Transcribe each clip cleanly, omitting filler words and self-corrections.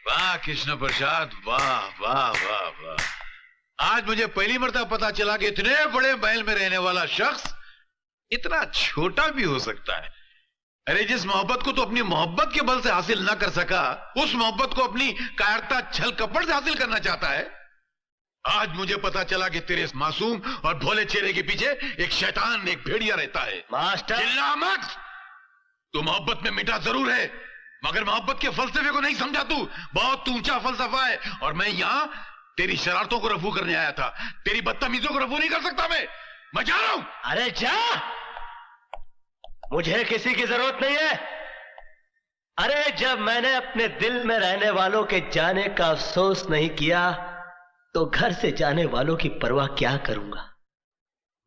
वाह कृष्ण प्रसाद, वाह वाह वाह वाह। आज मुझे पहली मर्तबा पता चला कि इतने बड़े महल में रहने वाला शख्स इतना छोटा भी हो सकता है। अरे जिस मोहब्बत को तो अपनी मोहब्बत के बल से हासिल ना कर सका, उस मोहब्बत को अपनी कायरता छल कपट से हासिल करना चाहता है। आज मुझे पता चला कि तेरे इस मासूम और भोले चेहरे के पीछे एक शैतान, एक भेड़िया रहता है। मास्टर चिल्ला मत। तू मोहब्बत में मिटा जरूर है, मगर मोहब्बत के फलसफे को नहीं समझा। तू बहुत ऊंचा फलसफा है, और मैं यहां तेरी शरारतों को रफू करने आया था। तेरी बदतमीजों को रफू नहीं कर सकता मैं जा रहा हूं। अरे जा, मुझे किसी की जरूरत नहीं है। अरे जब मैंने अपने दिल में रहने वालों के जाने का अफसोस नहीं किया, तो घर से जाने वालों की परवाह क्या करूंगा।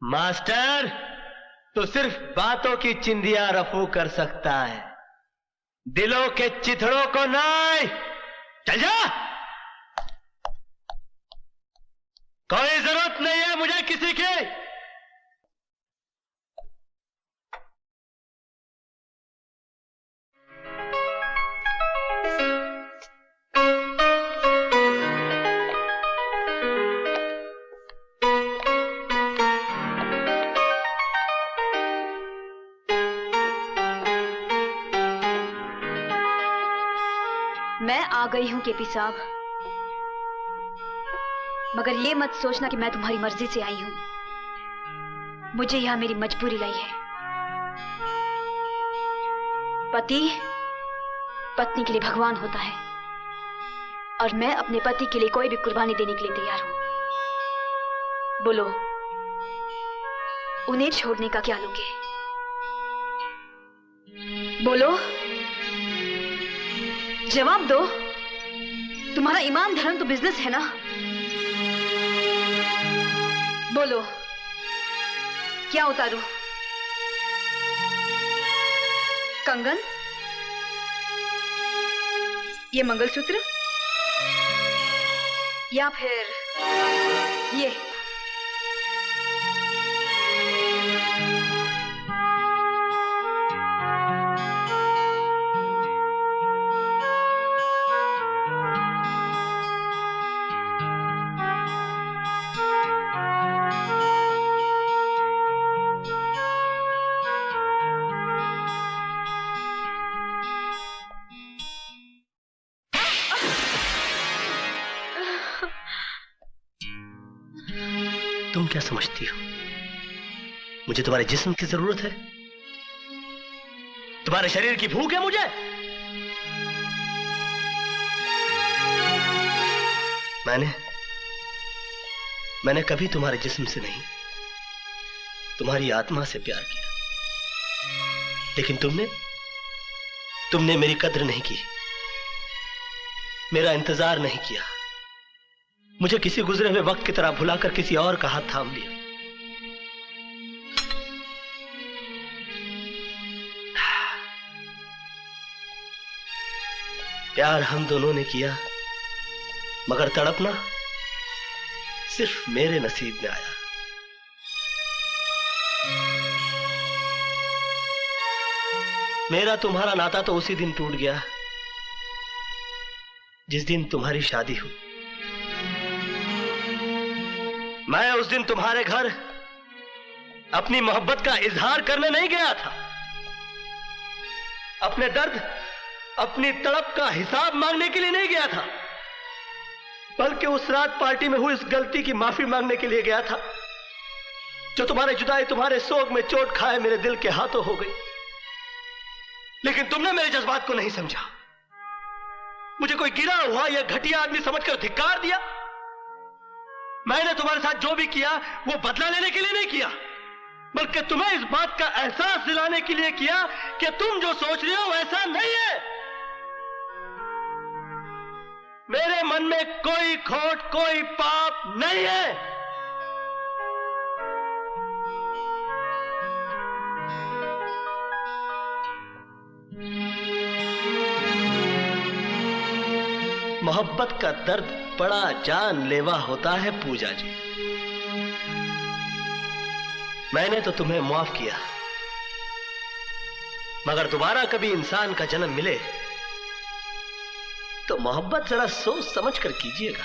मास्टर, तो सिर्फ बातों की चिंदियां रफू कर सकता है, दिलों के चिथड़ों को नहीं। चल जा, कोई जरूरत नहीं है मुझे किसी की। मैं आ गई हूं केपी साहब, मगर ये मत सोचना कि मैं तुम्हारी मर्जी से आई हूं। मुझे यहां मेरी मजबूरी लाई है। पति पत्नी के लिए भगवान होता है, और मैं अपने पति के लिए कोई भी कुर्बानी देने के लिए तैयार हूं। बोलो, उन्हें छोड़ने का क्या लोगे? बोलो, जवाब दो। तुम्हारा ईमान धर्म तो बिजनेस है ना? बोलो, क्या उतारूं? कंगन, ये मंगलसूत्र, या फिर ये? तुम क्या समझती हो, मुझे तुम्हारे जिस्म की जरूरत है? तुम्हारे शरीर की भूख है मुझे? मैंने कभी तुम्हारे जिस्म से नहीं, तुम्हारी आत्मा से प्यार किया। लेकिन तुमने मेरी कद्र नहीं की, मेरा इंतजार नहीं किया। मुझे किसी गुजरे हुए वक्त की तरह भुलाकर किसी और का हाथ थाम लिया। प्यार हम दोनों ने किया, मगर तड़पना सिर्फ मेरे नसीब में आया। मेरा तुम्हारा नाता तो उसी दिन टूट गया जिस दिन तुम्हारी शादी हुई। मैं उस दिन तुम्हारे घर अपनी मोहब्बत का इजहार करने नहीं गया था, अपने दर्द, अपनी तड़प का हिसाब मांगने के लिए नहीं गया था, बल्कि उस रात पार्टी में हुई इस गलती की माफी मांगने के लिए गया था जो तुम्हारे जुदाई, तुम्हारे सोग में चोट खाए मेरे दिल के हाथों हो गई। लेकिन तुमने मेरे जज्बात को नहीं समझा, मुझे कोई गिरा हुआ या घटिया आदमी समझकर धिक्कार दिया। मैंने तुम्हारे साथ जो भी किया वो बदला लेने के लिए नहीं किया, बल्कि तुम्हें इस बात का एहसास दिलाने के लिए किया कि तुम जो सोच रहे हो वैसा नहीं है। मेरे मन में कोई खोट, कोई पाप नहीं है। मोहब्बत का दर्द बड़ा जानलेवा होता है पूजा जी। मैंने तो तुम्हें माफ किया, मगर दोबारा कभी इंसान का जन्म मिले तो मोहब्बत जरा सोच समझ कर कीजिएगा।